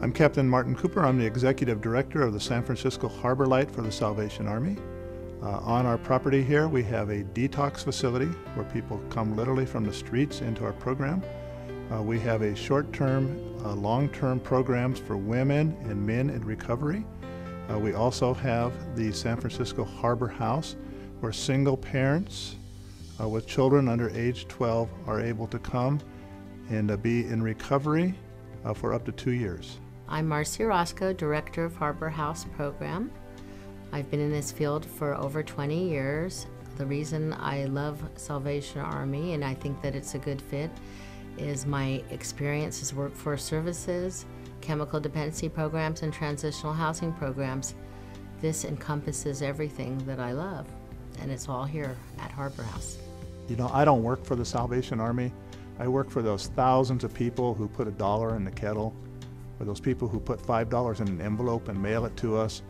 I'm Captain Martin Cooper. I'm the Executive Director of the San Francisco Harbor Light for the Salvation Army. On our property here, we have a detox facility where people come literally from the streets into our program. We have a short-term, long-term programs for women and men in recovery. We also have the San Francisco Harbor House, where single parents with children under age 12 are able to come and be in recovery for up to 2 years. I'm Marcy Roscoe, Director of Harbor House Program. I've been in this field for over 20 years. The reason I love Salvation Army, and I think that it's a good fit, is my experience as workforce services, chemical dependency programs, and transitional housing programs. This encompasses everything that I love, and it's all here at Harbor House. You know, I don't work for the Salvation Army. I work for those thousands of people who put $1 in the kettle, or those people who put $5 in an envelope and mail it to us.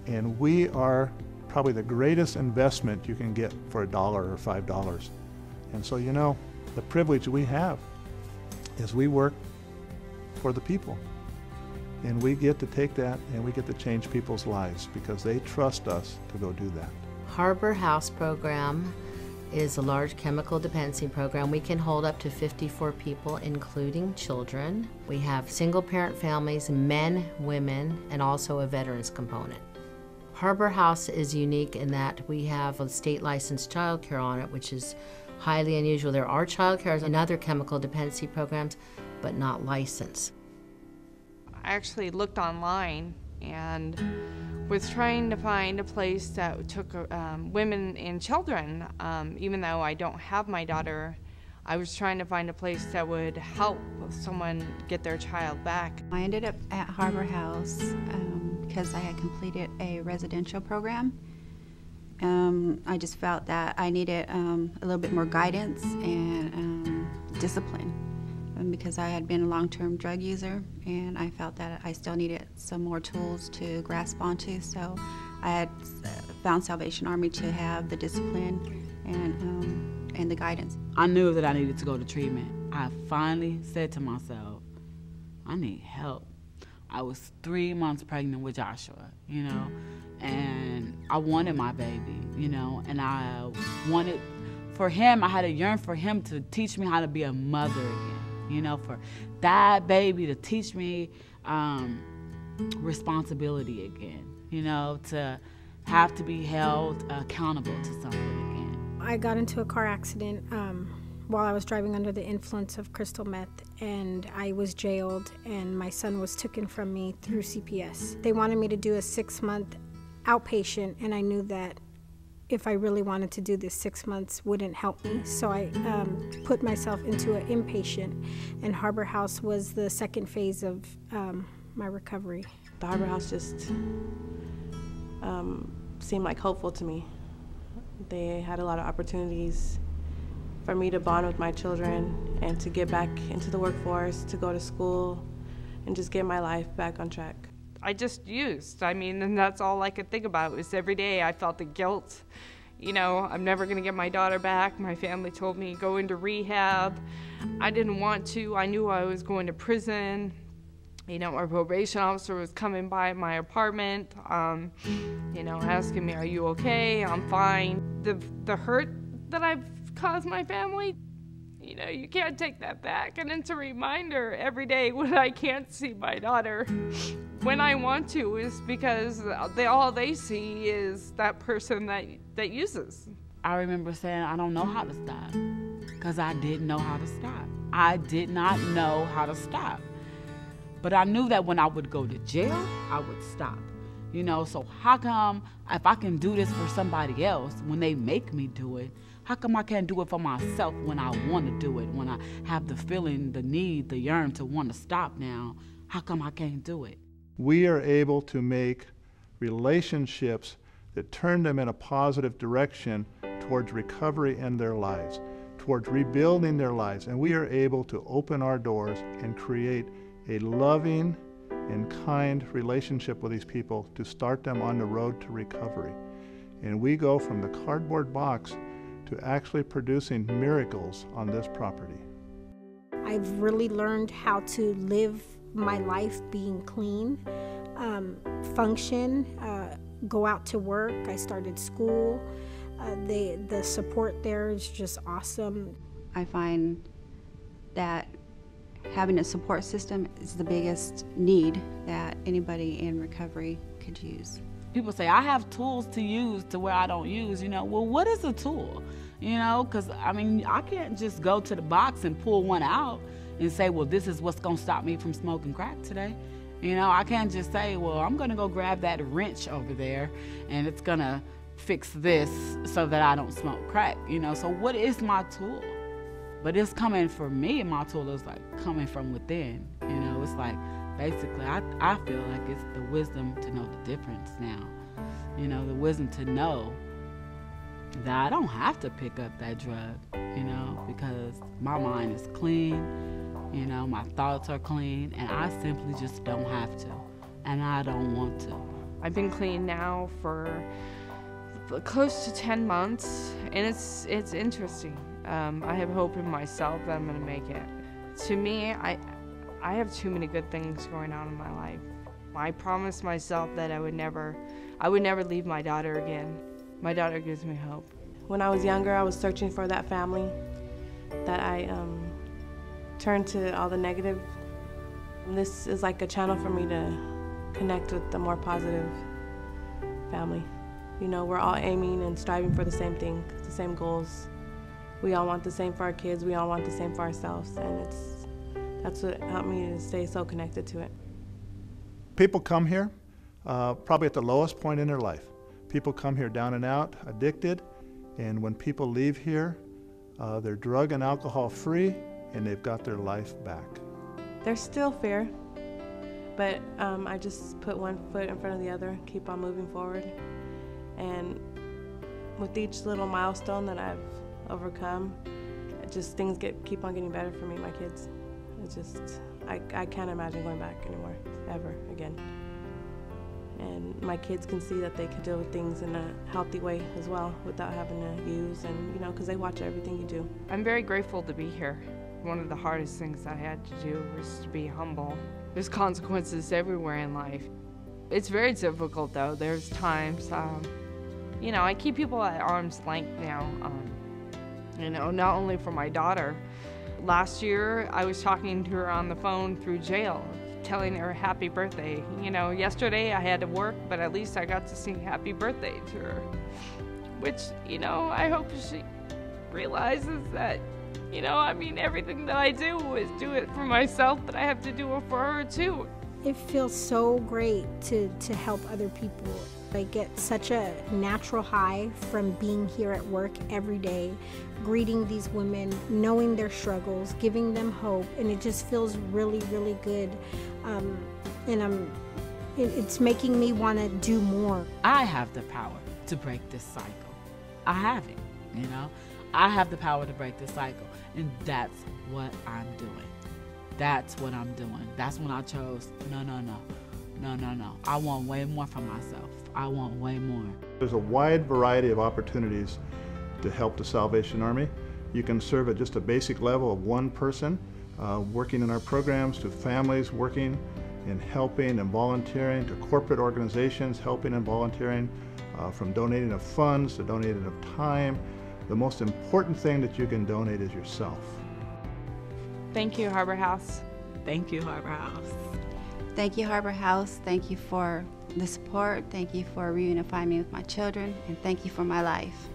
And we are probably the greatest investment you can get for $1 or $5. And so, you know, the privilege we have is we work for the people. And we get to take that and we get to change people's lives because they trust us to go do that. Harbor House Program is a large chemical dependency program. We can hold up to 54 people, including children. We have single parent families, men, women, and also a veterans component. Harbor House is unique in that we have a state licensed child care on it, which is highly unusual. There are child cares and other chemical dependency programs, but not licensed. I actually looked online and was trying to find a place that took women and children. Even though I don't have my daughter, I was trying to find a place that would help someone get their child back. I ended up at Harbor House because I had completed a residential program. I just felt that I needed a little bit more guidance and discipline. Because I had been a long-term drug user, and I felt that I still needed some more tools to grasp onto. So I had found Salvation Army to have the discipline and the guidance. I knew that I needed to go to treatment. I finally said to myself, I need help. I was 3 months pregnant with Joshua, you know, and I wanted my baby, you know, and I wanted for him, I had to yearn for him to teach me how to be a mother again. You know, for that baby to teach me responsibility again, you know, to have to be held accountable to something again. I got into a car accident while I was driving under the influence of crystal meth, and I was jailed, and my son was taken from me through CPS. They wanted me to do a 6-month outpatient, and I knew that if I really wanted to do this, 6 months wouldn't help me. So I put myself into an inpatient, and Harbor House was the second phase of my recovery. The Harbor House just seemed like hopeful to me. They had a lot of opportunities for me to bond with my children and to get back into the workforce, to go to school, and just get my life back on track. I just used. I mean, and that's all I could think about was every day I felt the guilt. You know, I'm never going to get my daughter back. My family told me go into rehab. I didn't want to. I knew I was going to prison. You know, our probation officer was coming by my apartment, you know, asking me, are you okay? I'm fine. The hurt that I've caused my family, you know, you can't take that back. And it's a reminder every day when I can't see my daughter when I want to, is because all they see is that person that uses. I remember saying, I don't know how to stop, because I didn't know how to stop. I did not know how to stop. But I knew that when I would go to jail, I would stop. You know, so how come if I can do this for somebody else when they make me do it, how come I can't do it for myself when I want to do it, when I have the feeling, the need, the yearn to want to stop now? How come I can't do it? We are able to make relationships that turn them in a positive direction towards recovery in their lives, towards rebuilding their lives. And we are able to open our doors and create a loving and kind relationship with these people to start them on the road to recovery. And we go from the cardboard box to actually producing miracles on this property. I've really learned how to live my life being clean, function, go out to work. I started school. The support there is just awesome. I find that having a support system is the biggest need that anybody in recovery could use. People say, I have tools to use to where I don't use, well, what is a tool? Because, I can't just go to the box and pull one out and say, well, this is what's going to stop me from smoking crack today. I can't just say, well, I'm going to go grab that wrench over there and it's going to fix this so that I don't smoke crack. So what is my tool? But it's coming for me, and my tool is like coming from within. It's like basically I feel like it's the wisdom to know the difference now. The wisdom to know that I don't have to pick up that drug, because my mind is clean. My thoughts are clean, and I simply just don't have to, and I don't want to. I've been clean now for close to 10 months, and it's interesting. I have hope in myself that I'm going to make it. To me, I have too many good things going on in my life. I promised myself that I would never leave my daughter again. My daughter gives me hope. When I was younger, I was searching for that family that I turned to all the negative. This is like a channel for me to connect with the more positive family. We're all aiming and striving for the same thing, the same goals. We all want the same for our kids. We all want the same for ourselves, and that's what helped me to stay so connected to it. People come here probably at the lowest point in their life. People come here down and out, addicted, and when people leave here, they're drug and alcohol free, and they've got their life back. There's still fear, but I just put one foot in front of the other, keep on moving forward, and with each little milestone that I've overcome, things keep on getting better for me and my kids. I can't imagine going back anymore, ever again. And my kids can see that they can deal with things in a healthy way as well without having to use, and because they watch everything you do. I'm very grateful to be here. One of the hardest things I had to do was to be humble. There's consequences everywhere in life. It's very difficult though. There's times, I keep people at arm's length now, not only for my daughter. Last year, I was talking to her on the phone through jail, telling her happy birthday. Yesterday I had to work, but at least I got to sing happy birthday to her, which, I hope she realizes that, everything that I do is do it for myself, but I have to do it for her too. It feels so great to help other people. I get such a natural high from being here at work every day, greeting these women, knowing their struggles, giving them hope, and it just feels really, really good. It's making me want to do more. I have the power to break this cycle. I have it, I have the power to break this cycle, and that's what I'm doing. That's what I'm doing. That's when I chose, no. I want way more for myself. I want way more. There's a wide variety of opportunities to help the Salvation Army. You can serve at just a basic level of one person, working in our programs, to families working and helping and volunteering, to corporate organizations helping and volunteering, from donating of funds to donating of time. The most important thing that you can donate is yourself. Thank you, Harbor House. Thank you, Harbor House. Thank you, Harbor House. Thank you for the support. Thank you for reunifying me with my children, and thank you for my life.